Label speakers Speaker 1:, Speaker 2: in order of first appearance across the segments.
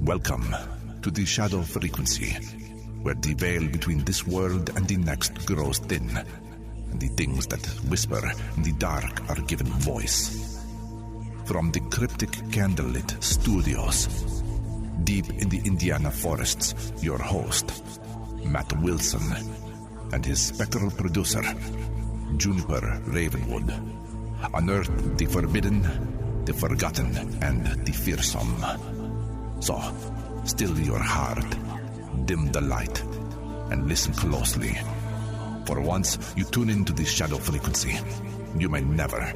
Speaker 1: Welcome to the shadow frequency, where the veil between this world and the next grows thin, and the things that whisper in the dark are given voice. From the cryptic candlelit studios, deep in the Indiana forests, your host, Matt Wilson, and his spectral producer, Juniper Ravenwood, unearth the forbidden, the forgotten, and the fearsome. So, still your heart, dim the light, and listen closely. For once you tune into the shadow frequency, you may never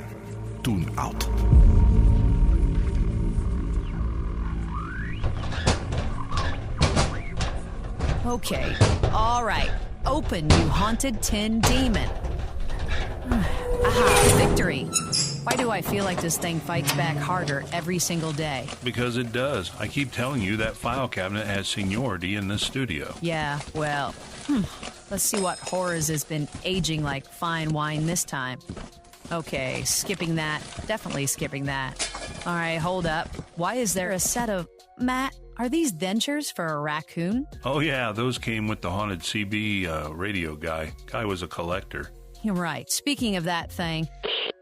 Speaker 1: tune out.
Speaker 2: Okay, all right. Open, you haunted tin demon. Aha, victory. Why do I feel like this thing fights back harder every single day?
Speaker 3: Because it does. I keep telling you that file cabinet has seniority in this studio.
Speaker 2: Yeah, well, let's see what horrors has been aging like fine wine this time. Okay, skipping that. Definitely skipping that. All right, hold up. Why is there a set of... Matt, are these dentures for a raccoon?
Speaker 3: Oh yeah, those came with the haunted CB radio guy. Guy was a collector.
Speaker 2: You're right. Speaking of that thing,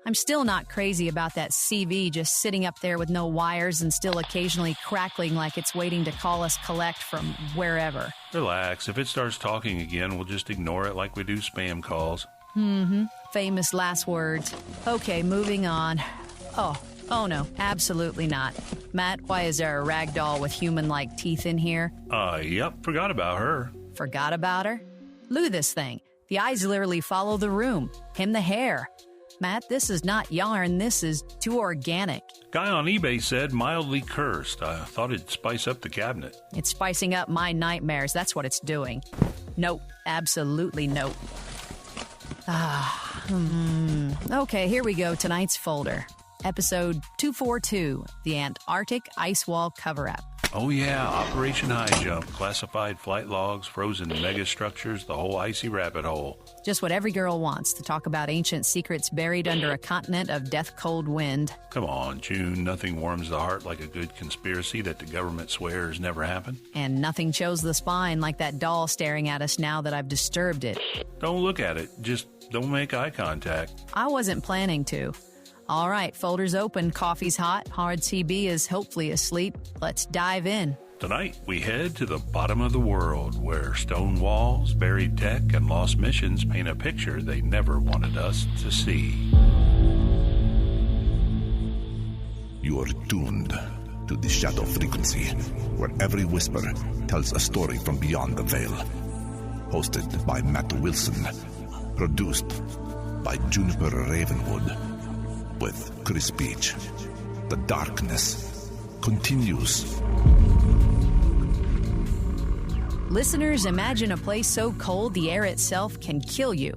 Speaker 2: I'm still not crazy about that CV just sitting up there with no wires and still occasionally crackling like it's waiting to call us collect from wherever.
Speaker 3: Relax. If it starts talking again, we'll just ignore it like we do spam calls.
Speaker 2: Famous last words. Okay, moving on. Oh no, absolutely not. Matt, why is there a rag doll with human-like teeth in here?
Speaker 3: Yep, forgot about her.
Speaker 2: Forgot about her? Look at this thing. The eyes literally follow the room. Him the hair. Matt, this is not yarn. This is too organic.
Speaker 3: Guy on eBay said mildly cursed. I thought it'd spice up the cabinet.
Speaker 2: It's spicing up my nightmares. That's what it's doing. Nope. Absolutely nope. Okay, here we go. Tonight's folder. Episode 242, The Antarctic Ice Wall Cover-Up.
Speaker 3: Oh yeah, Operation Highjump, classified flight logs, frozen megastructures, the whole icy rabbit hole.
Speaker 2: Just what every girl wants, to talk about ancient secrets buried under a continent of death-cold wind.
Speaker 3: Come on, June, nothing warms the heart like a good conspiracy that the government swears never happened.
Speaker 2: And nothing chills the spine like that doll staring at us now that I've disturbed it.
Speaker 3: Don't look at it, just don't make eye contact.
Speaker 2: I wasn't planning to. All right, folder's open, coffee's hot, hard CB is hopefully asleep. Let's dive in.
Speaker 3: Tonight, we head to the bottom of the world, where stone walls, buried tech, and lost missions paint a picture they never wanted us to see.
Speaker 1: You are tuned to the shadow frequency, where every whisper tells a story from beyond the veil. Hosted by Matt Wilson. Produced by Juniper Ravenwood. With Chris Beach. The darkness continues.
Speaker 2: Listeners, imagine a place so cold the air itself can kill you.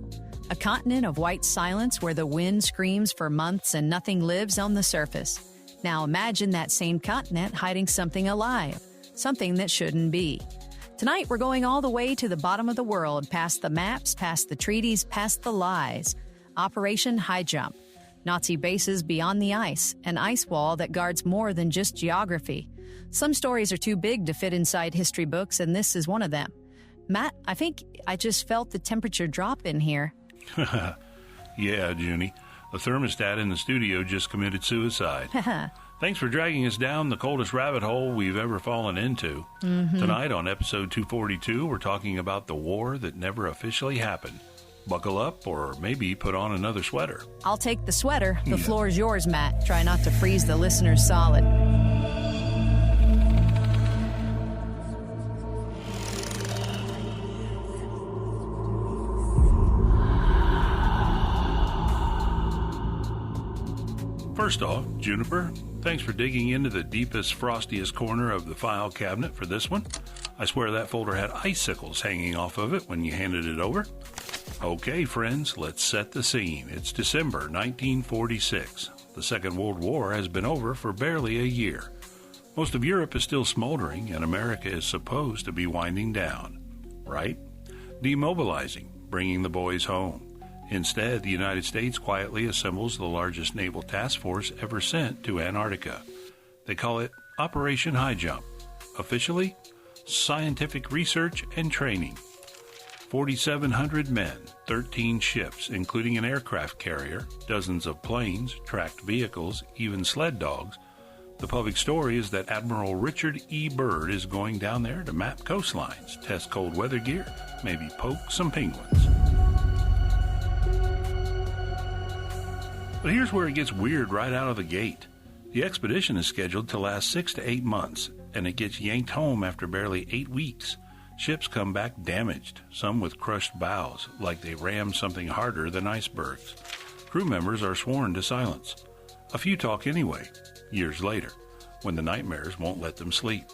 Speaker 2: A continent of white silence where the wind screams for months and nothing lives on the surface. Now imagine that same continent hiding something alive, something that shouldn't be. Tonight we're going all the way to the bottom of the world, past the maps, past the treaties, past the lies. Operation Highjump. Nazi bases beyond the ice, an ice wall that guards more than just geography. Some stories are too big to fit inside history books, and this is one of them. Matt, I think I just felt the temperature drop in here.
Speaker 3: Yeah, Junie. The thermostat in the studio just committed suicide. Thanks for dragging us down the coldest rabbit hole we've ever fallen into. Tonight on episode 242, we're talking about the war that never officially happened. Buckle up or maybe put on another sweater.
Speaker 2: I'll take the sweater. The floor is yours, Matt. Try not to freeze the listeners solid.
Speaker 3: First off, Juniper, thanks for digging into the deepest, frostiest corner of the file cabinet for this one. I swear that folder had icicles hanging off of it when you handed it over. Okay, friends, let's set the scene. It's December 1946. The Second World War has been over for barely a year. Most of Europe is still smoldering, and America is supposed to be winding down. Right? Demobilizing, bringing the boys home. Instead, the United States quietly assembles the largest naval task force ever sent to Antarctica. They call it Operation Highjump. Officially, scientific research and training. 4,700 men, 13 ships, including an aircraft carrier, dozens of planes, tracked vehicles, even sled dogs. The public story is that Admiral Richard E. Byrd is going down there to map coastlines, test cold weather gear, maybe poke some penguins. But here's where it gets weird right out of the gate. The expedition is scheduled to last 6 to 8 months, and it gets yanked home after barely 8 weeks. Ships come back damaged, some with crushed bows, like they rammed something harder than icebergs. Crew members are sworn to silence. A few talk anyway, years later, when the nightmares won't let them sleep.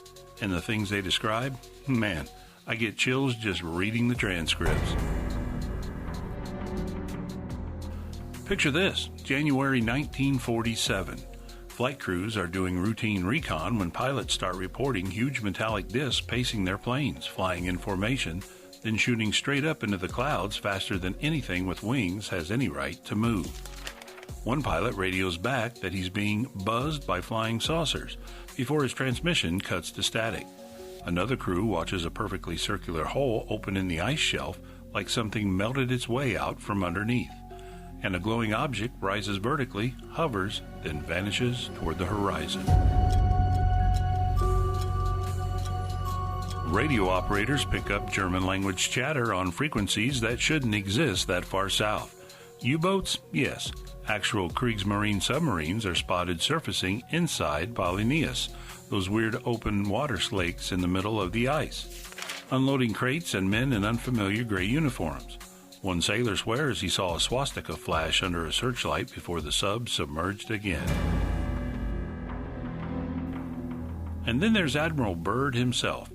Speaker 3: And the things they describe? Man, I get chills just reading the transcripts. Picture this, January 1947. Flight crews are doing routine recon when pilots start reporting huge metallic discs pacing their planes, flying in formation, then shooting straight up into the clouds faster than anything with wings has any right to move. One pilot radios back that he's being buzzed by flying saucers before his transmission cuts to static. Another crew watches a perfectly circular hole open in the ice shelf like something melted its way out from underneath. And a glowing object rises vertically, hovers, then vanishes toward the horizon. Radio operators pick up German-language chatter on frequencies that shouldn't exist that far south. U-boats? Yes. Actual Kriegsmarine submarines are spotted surfacing inside Polyneus, those weird open water lakes in the middle of the ice, unloading crates and men in unfamiliar gray uniforms. One sailor swears he saw a swastika flash under a searchlight before the sub submerged again. And then there's Admiral Byrd himself.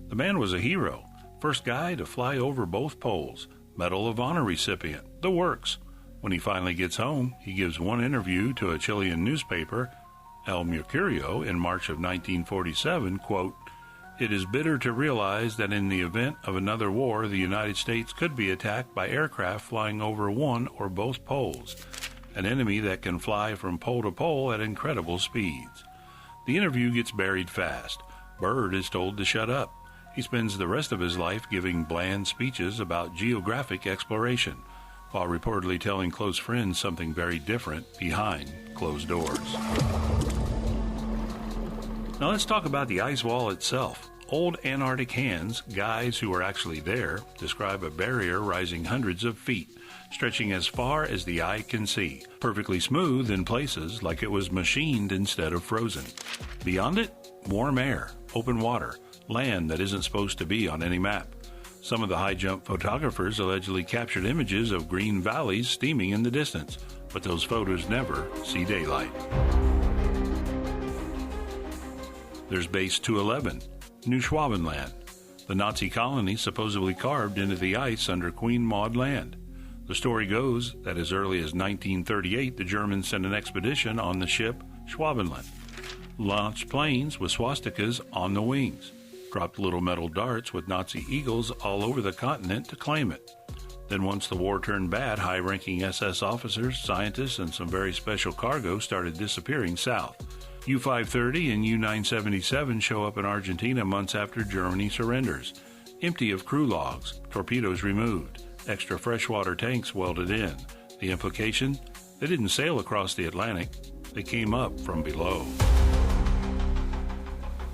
Speaker 3: The man was a hero. First guy to fly over both poles. Medal of Honor recipient. The works. When he finally gets home, he gives one interview to a Chilean newspaper, El Mercurio, in March of 1947, quote, "It is bitter to realize that in the event of another war, the United States could be attacked by aircraft flying over one or both poles, an enemy that can fly from pole to pole at incredible speeds." The interview gets buried fast. Byrd is told to shut up. He spends the rest of his life giving bland speeches about geographic exploration, while reportedly telling close friends something very different behind closed doors. Now let's talk about the ice wall itself. Old Antarctic hands, guys who are actually there, describe a barrier rising hundreds of feet, stretching as far as the eye can see, perfectly smooth in places like it was machined instead of frozen. Beyond it, warm air, open water, land that isn't supposed to be on any map. Some of the high jump photographers allegedly captured images of green valleys steaming in the distance, but those photos never see daylight. There's Base 211, New Schwabenland, the Nazi colony supposedly carved into the ice under Queen Maud Land. The story goes that as early as 1938, the Germans sent an expedition on the ship Schwabenland, launched planes with swastikas on the wings, dropped little metal darts with Nazi eagles all over the continent to claim it. Then once the war turned bad, high-ranking SS officers, scientists, and some very special cargo started disappearing south. U-530 and U-977 show up in Argentina months after Germany surrenders, empty of crew logs, torpedoes removed, extra freshwater tanks welded in. The implication? They didn't sail across the Atlantic. They came up from below.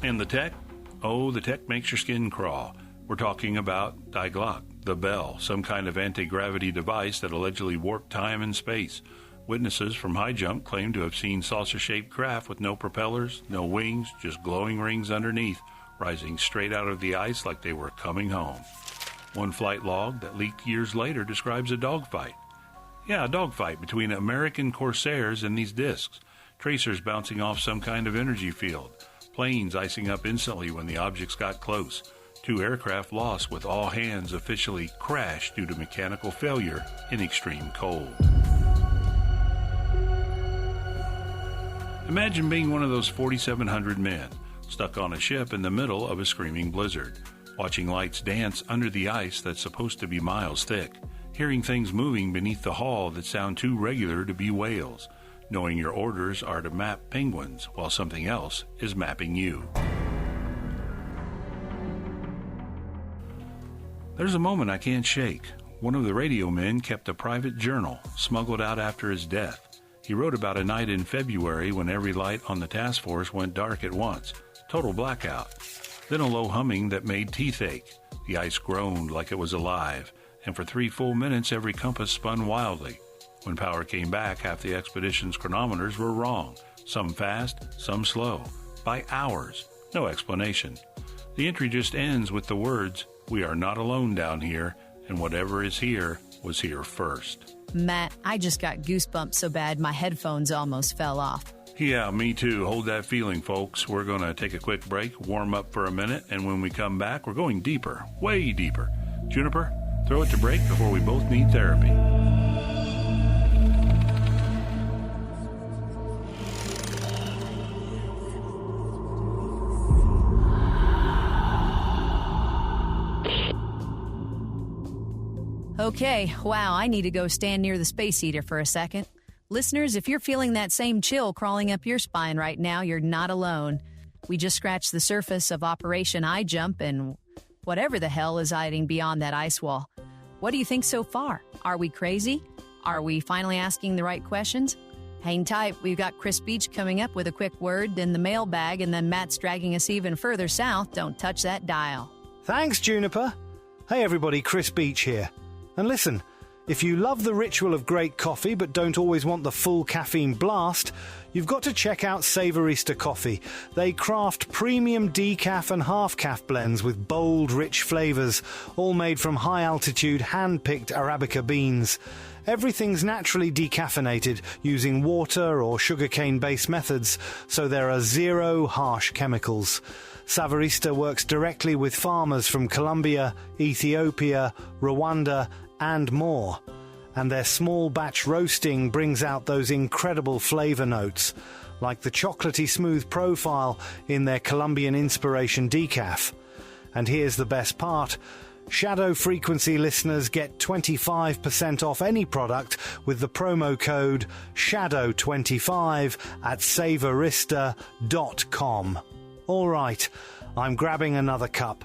Speaker 3: And the tech? Oh, the tech makes your skin crawl. We're talking about Die Glocke, the bell, some kind of anti-gravity device that allegedly warped time and space. Witnesses from Highjump claim to have seen saucer-shaped craft with no propellers, no wings, just glowing rings underneath, rising straight out of the ice like they were coming home. One flight log that leaked years later describes a dogfight. Yeah, a dogfight between American Corsairs and these discs, tracers bouncing off some kind of energy field, planes icing up instantly when the objects got close, 2 aircraft lost with all hands officially crashed due to mechanical failure in extreme cold. Imagine being one of those 4,700 men, stuck on a ship in the middle of a screaming blizzard, watching lights dance under the ice that's supposed to be miles thick, hearing things moving beneath the hull that sound too regular to be whales, knowing your orders are to map penguins while something else is mapping you. There's a moment I can't shake. One of the radio men kept a private journal, smuggled out after his death. He wrote about a night in February when every light on the task force went dark at once. Total blackout. Then a low humming that made teeth ache. The ice groaned like it was alive, and for 3 full minutes every compass spun wildly. When power came back, half the expedition's chronometers were wrong. Some fast, some slow. By hours. No explanation. The entry just ends with the words, "We are not alone down here, and whatever is here was here first."
Speaker 2: Matt, I just got goosebumps so bad my headphones almost fell off.
Speaker 3: Yeah, me too. Hold that feeling, folks. We're going to take a quick break, warm up for a minute, and when we come back, we're going deeper, way deeper. Juniper, throw it to break before we both need therapy.
Speaker 2: Okay, wow, I need to go stand near the space heater for a second. Listeners, if you're feeling that same chill crawling up your spine right now, you're not alone. We just scratched the surface of Operation Highjump and whatever the hell is hiding beyond that ice wall. What do you think so far? Are we crazy? Are we finally asking the right questions? Hang tight, we've got Chris Beach coming up with a quick word, then the mailbag, and then Matt's dragging us even further south. Don't touch that dial.
Speaker 4: Thanks, Juniper. Hey everybody, Chris Beach here. And listen, if you love the ritual of great coffee but don't always want the full caffeine blast, you've got to check out Savarista Coffee. They craft premium decaf and half-calf blends with bold, rich flavours, all made from high-altitude, hand-picked Arabica beans. Everything's naturally decaffeinated using water or sugarcane-based methods, so there are zero harsh chemicals. Savarista works directly with farmers from Colombia, Ethiopia, Rwanda, and more. And their small batch roasting brings out those incredible flavour notes, like the chocolatey smooth profile in their Colombian Inspiration decaf. And here's the best part. Shadow Frequency listeners get 25% off any product with the promo code SHADOW25 at savarista.com. All right, I'm grabbing another cup.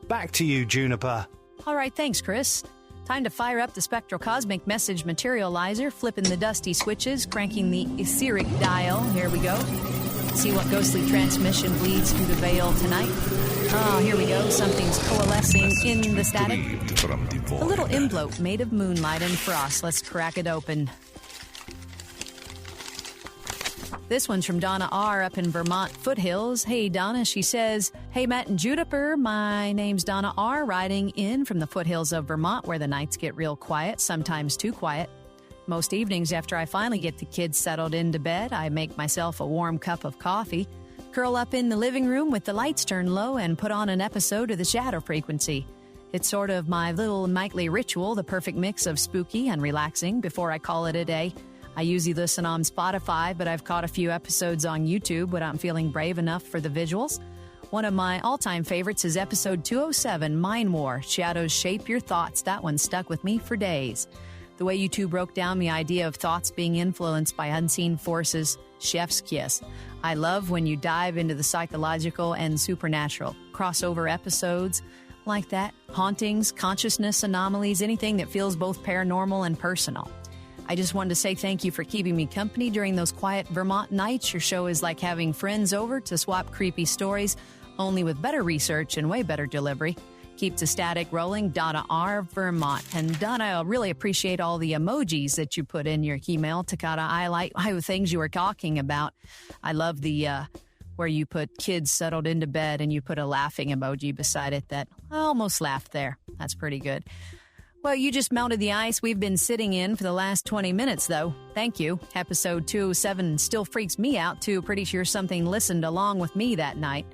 Speaker 4: Back to you, Juniper.
Speaker 2: All right, thanks, Chris. Time to fire up the spectrocosmic message materializer, flipping the dusty switches, cranking the etheric dial. Here we go. See what ghostly transmission bleeds through the veil tonight. Oh, here we go. Something's coalescing in the static. A little envelope made of moonlight and frost. Let's crack it open. This one's from Donna R. up in Vermont foothills. Hey, Donna, she says, "Hey, Matt and Juniper, my name's Donna R. writing in from the foothills of Vermont where the nights get real quiet, sometimes too quiet. Most evenings after I finally get the kids settled into bed, I make myself a warm cup of coffee, curl up in the living room with the lights turned low, and put on an episode of the Shadow Frequency. It's sort of my little nightly ritual, the perfect mix of spooky and relaxing before I call it a day. I usually listen on Spotify, but I've caught a few episodes on YouTube when I'm feeling brave enough for the visuals. One of my all-time favorites is episode 207, Mind War, Shadows Shape Your Thoughts. That one stuck with me for days. The way you two broke down the idea of thoughts being influenced by unseen forces, chef's kiss. I love when you dive into the psychological and supernatural. Crossover episodes like that, hauntings, consciousness anomalies, anything that feels both paranormal and personal. I just wanted to say thank you for keeping me company during those quiet Vermont nights. Your show is like having friends over to swap creepy stories, only with better research and way better delivery. Keep the static rolling, Donna R. Vermont. And Donna, I really appreciate all the emojis that you put in your email to kind of highlight things you were talking about. I love the where you put kids settled into bed and you put a laughing emoji beside it that I almost laughed there. That's pretty good. Well, you just melted the ice we've been sitting in for the last 20 minutes, though. Thank you. Episode 207 still freaks me out, too. Pretty sure something listened along with me that night.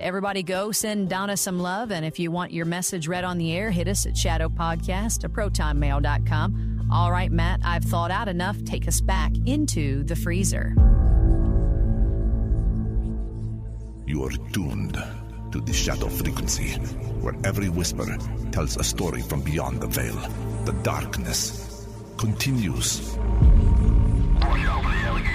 Speaker 2: Everybody go send Donna some love, and if you want your message read on the air, hit us at shadowpodcast@protonmail.com. All right, Matt, I've thought out enough. Take us back into the freezer.
Speaker 1: You are tuned to the Shadow Frequency, where every whisper tells a story from beyond the veil. The darkness continues.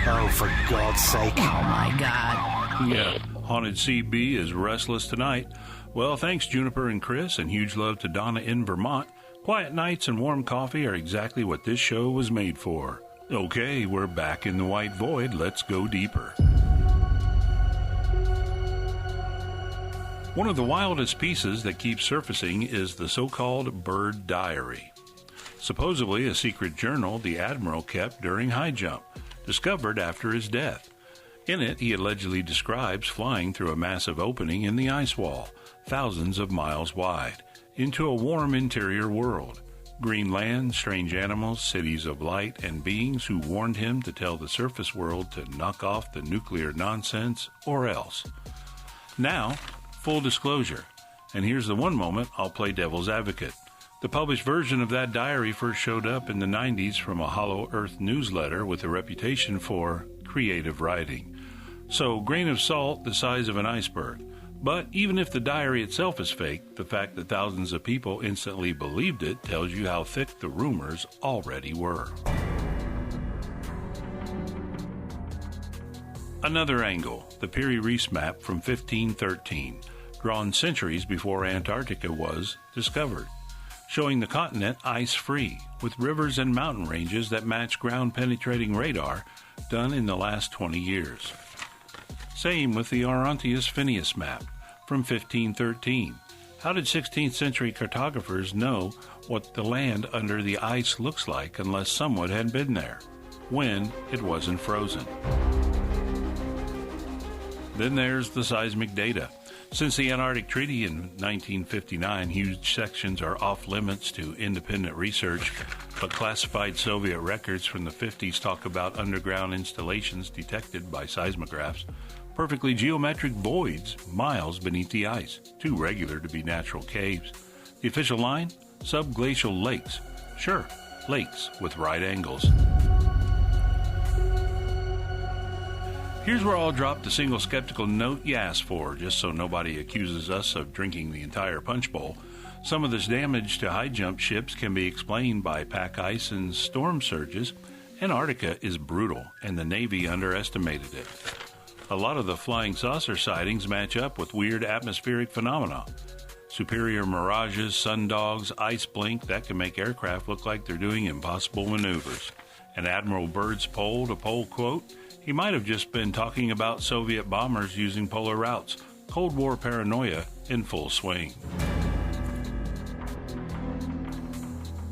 Speaker 4: Oh, for God's sake.
Speaker 2: Oh, my God.
Speaker 3: Yeah, Haunted CB is restless tonight. Well, thanks, Juniper and Chris, and huge love to Donna in Vermont. Quiet nights and warm coffee are exactly what this show was made for. Okay, we're back in the white void. Let's go deeper. One of the wildest pieces that keeps surfacing is the so-called Byrd Diary. Supposedly a secret journal the Admiral kept during Highjump, discovered after his death. In it, he allegedly describes flying through a massive opening in the ice wall, thousands of miles wide, into a warm interior world. Green land, strange animals, cities of light, and beings who warned him to tell the surface world to knock off the nuclear nonsense or else. Now, full disclosure, and here's the one moment I'll play devil's advocate. The published version of that diary first showed up in the 90s from a Hollow Earth newsletter with a reputation for creative writing. So, grain of salt the size of an iceberg. But even if the diary itself is fake, the fact that thousands of people instantly believed it tells you how thick the rumors already were. Another angle, the Piri Reis map from 1513, drawn centuries before Antarctica was discovered, showing the continent ice-free, with rivers and mountain ranges that match ground-penetrating radar done in the last 20 years. Same with the Orontius Phineas map from 1513. How did 16th century cartographers know what the land under the ice looks like unless someone had been there, when it wasn't frozen? Then there's the seismic data. Since the Antarctic Treaty in 1959, huge sections are off limits to independent research, but classified Soviet records from the 50s talk about underground installations detected by seismographs, perfectly geometric voids miles beneath the ice, too regular to be natural caves. The official line? Subglacial lakes. Sure, lakes with right angles. Here's where I'll drop the single skeptical note you asked for, just so nobody accuses us of drinking the entire punch bowl. Some of this damage to high-jump ships can be explained by pack ice and storm surges. Antarctica is brutal, and the Navy underestimated it. A lot of the flying saucer sightings match up with weird atmospheric phenomena. Superior mirages, sundogs, ice blink, that can make aircraft look like they're doing impossible maneuvers. And Admiral Byrd's pole-to-pole quote, he might have just been talking about Soviet bombers using polar routes. Cold War paranoia in full swing.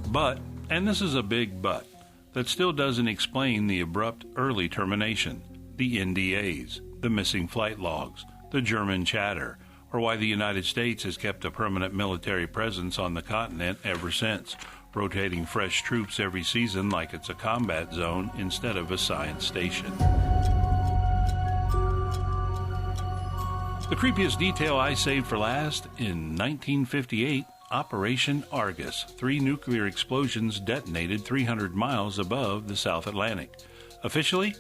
Speaker 3: But, and this is a big but, that still doesn't explain the abrupt early termination, the NDAs, the missing flight logs, the German chatter, or why the United States has kept a permanent military presence on the continent ever since, rotating fresh troops every season like it's a combat zone instead of a science station. The creepiest detail I saved for last, in 1958, Operation Argus, 3 nuclear explosions detonated 300 miles above the South Atlantic. Officially,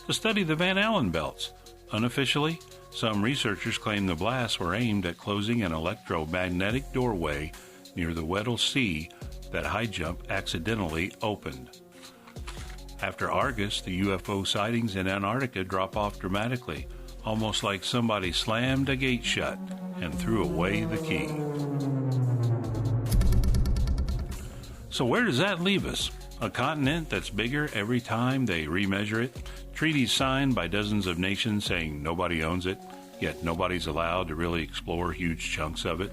Speaker 3: to study the Van Allen belts. Unofficially, some researchers claim the blasts were aimed at closing an electromagnetic doorway near the Weddell Sea that Highjump accidentally opened. After Argus, the UFO sightings in Antarctica drop off dramatically, almost like somebody slammed a gate shut and threw away the key. So where does that leave us? A continent that's bigger every time they remeasure it? Treaties signed by dozens of nations saying nobody owns it, yet nobody's allowed to really explore huge chunks of it?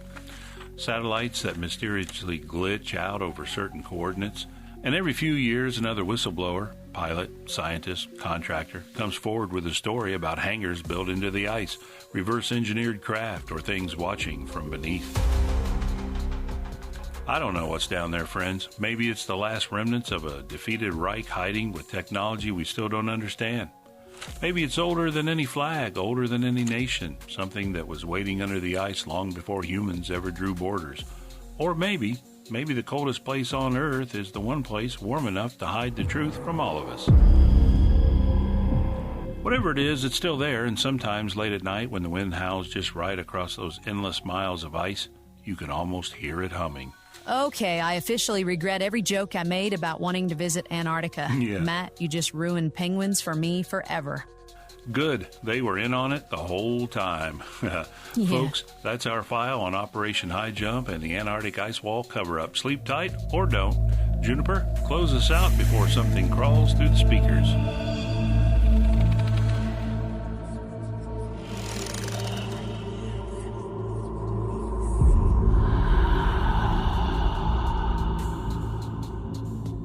Speaker 3: Satellites that mysteriously glitch out over certain coordinates, and every few years another whistleblower, pilot, scientist, contractor, comes forward with a story about hangars built into the ice, reverse-engineered craft, or things watching from beneath. I don't know what's down there, friends. Maybe it's the last remnants of a defeated Reich hiding with technology we still don't understand. Maybe it's older than any flag, older than any nation, something that was waiting under the ice long before humans ever drew borders. Or maybe the coldest place on Earth is the one place warm enough to hide the truth from all of us. Whatever it is, it's still there, and sometimes late at night when the wind howls just right across those endless miles of ice, you can almost hear it humming.
Speaker 2: Okay, I officially regret every joke I made about wanting to visit Antarctica.
Speaker 3: Yeah.
Speaker 2: Matt, you just ruined penguins for me forever.
Speaker 3: Good. They were in on it the whole time. Folks, that's our file on Operation Highjump and the Antarctic ice wall cover-up. Sleep tight or don't. Juniper, close us out before something crawls through the speakers.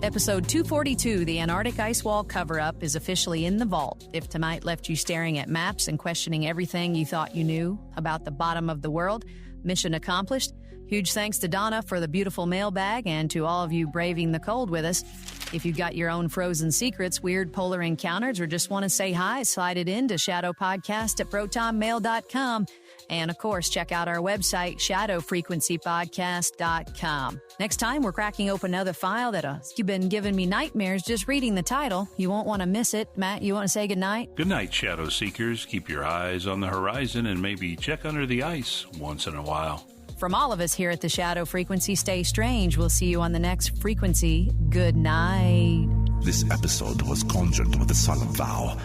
Speaker 2: Episode 242, The Antarctic Ice Wall Cover-Up, is officially in the vault. If tonight left you staring at maps and questioning everything you thought you knew about the bottom of the world, mission accomplished. Huge thanks to Donna for the beautiful mailbag and to all of you braving the cold with us. If you've got your own frozen secrets, weird polar encounters, or just want to say hi, slide it in to shadowpodcast@protonmail.com. And, of course, check out our website, shadowfrequencypodcast.com. Next time, we're cracking open another file that you've been giving me nightmares just reading the title. You won't want to miss it. Matt, you want to say goodnight?
Speaker 3: Good night, Shadow Seekers. Keep your eyes on the horizon and maybe check under the ice once in a while.
Speaker 2: From all of us here at the Shadow Frequency, stay strange. We'll see you on the next frequency. Good night.
Speaker 1: This episode was conjured with a solemn vow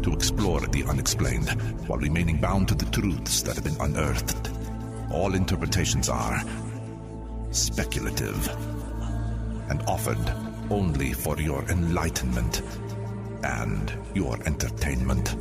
Speaker 1: to explore the unexplained while remaining bound to the truths that have been unearthed. All interpretations are speculative and offered only for your enlightenment and your entertainment.